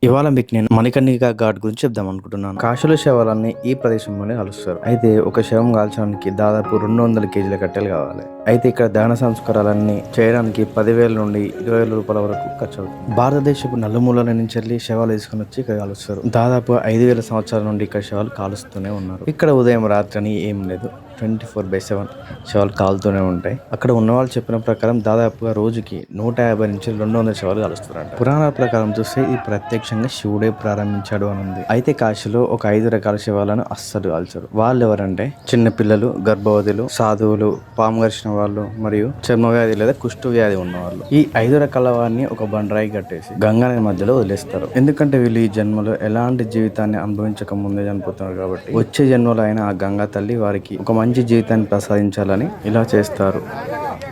ఇవాళ మీకు నేను మణికర్ణిక ఘాట్ గురించి చెప్దాం అనుకుంటున్నాను. కాశీలో శవాలన్నీ ఈ ప్రదేశంలోనే కలుస్తారు. అయితే ఒక శవం కాల్చడానికి దాదాపు 200 కేజీల కట్టెలు కావాలి. అయితే ఇక్కడ దహన సంస్కారాలన్నీ చేయడానికి 10,000 నుండి 20,000 రూపాయల వరకు ఖర్చు అవుతుంది. భారతదేశపు నలుమూలల నుంచి వెళ్ళి శవాలు తీసుకుని వచ్చి ఇక్కడ కాలుస్తారు. దాదాపు 5,000 సంవత్సరాల నుండి ఇక్కడ శవాలు కాలుస్తూనే ఉన్నారు. ఇక్కడ ఉదయం రాత్రి అని ఏం లేదు, 24/7 శవాలు కాలుతూనే ఉంటాయి. అక్కడ ఉన్న వాళ్ళు చెప్పిన ప్రకారం దాదాపుగా రోజుకి 150 నుంచి 200 శవాలు కాలుస్తారంట. పురాణాల ప్రకారం చూస్తే ఈ ప్రత్యక్షంగా శివుడే ప్రారంభించాడు అని ఉంది. అయితే కాశీలో ఒక 5 రకాల శవాలను అస్సలు కాల్చరు. వాళ్ళు ఎవరంటే చిన్న పిల్లలు, గర్భవతులు, సాధువులు, పాము గరిచిన వాళ్ళు మరియు చర్మ వ్యాధి లేదా కుష్టు వ్యాధి ఉన్న వాళ్ళు. ఈ 5 రకాల వారిని ఒక బండరాయి కట్టేసి గంగా నది మధ్యలో వదిలేస్తారు. ఎందుకంటే వీళ్ళు ఈ జన్మలో ఎలాంటి జీవితాన్ని అనుభవించక ముందే చనిపోతున్నారు కాబట్టి వచ్చే జన్మలో అయినా ఆ గంగా తల్లి వారికి ఒక మంచి జీవితాన్ని ప్రసాదించాలని ఇలా చేస్తారు.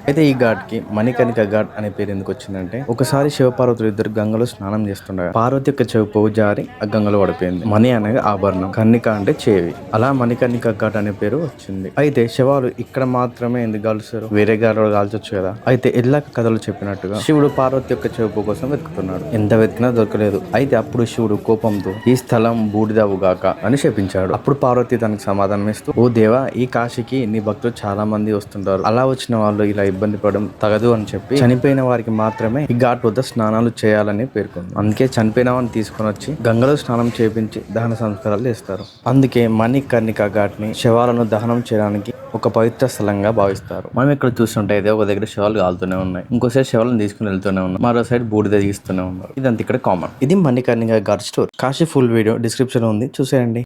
అయితే ఈ ఘాట్ కి మణికర్ణిక ఘాట్ అనే పేరు ఎందుకు వచ్చిందంటే, ఒకసారి శివపార్వతులు ఇద్దరు గంగలో స్నానం చేస్తుండగా పార్వతి యొక్క చెవి పోవు జారి ఆ గంగలో పడిపోయింది. మణి అనగా ఆభరణం, కర్ణిక అంటే చెవి, అలా మణికర్ణిక ఘాట్ అనే పేరు వచ్చింది. అయితే శవాలు ఇక్కడ మాత్రమే ఎందుకు కాలుస్తారు, వేరే ఘాట్లో కాల్చొచ్చు కదా. అయితే ఎల్లాక కథలు చెప్పినట్టుగా శివుడు పార్వతి యొక్క చెవి పోవు కోసం వెతుకుతున్నాడు. ఎంత వెతికినా దొరకలేదు. అయితే అప్పుడు శివుడు కోపంతో ఈ స్థలం బూడిదవుగాక అని శపించాడు. అప్పుడు పార్వతి తనకు సమాధానం ఇస్తూ, ఓ దేవా, ఈ కాశీకి నీ భక్తులు చాలా మంది వస్తుంటారు, అలా వచ్చిన వాళ్ళు ఇలా ఇబ్బంది పడడం తగదు అని చెప్పి చనిపోయిన వారికి మాత్రమే ఈ ఘాట్ వద్ద స్నానాలు చేయాలని పేర్కొంది. అందుకే చనిపోయిన వారిని తీసుకొని వచ్చి గంగలో స్నానం చేపించి దహన సంస్కారాలు చేస్తారు. అందుకే మణికర్ణిక ఘాట్ ని శవాలను దహనం చేయడానికి ఒక పవిత్ర స్థలంగా భావిస్తారు. మనం ఇక్కడ చూస్తుంటే అయితే ఒక దగ్గర శవాలు కాలుతూనే ఉన్నాయి, ఇంకో సైడ్ శవాలను తీసుకుని వెళ్తూనే ఉన్నాయి, మరో సైడ్ బూడిద తీస్తూనే ఉన్నారు. ఇదంతా ఇక్కడ కామన్. ఇది Manikarnika ghat story. Kashi full video description ఉంది, చూసేయండి.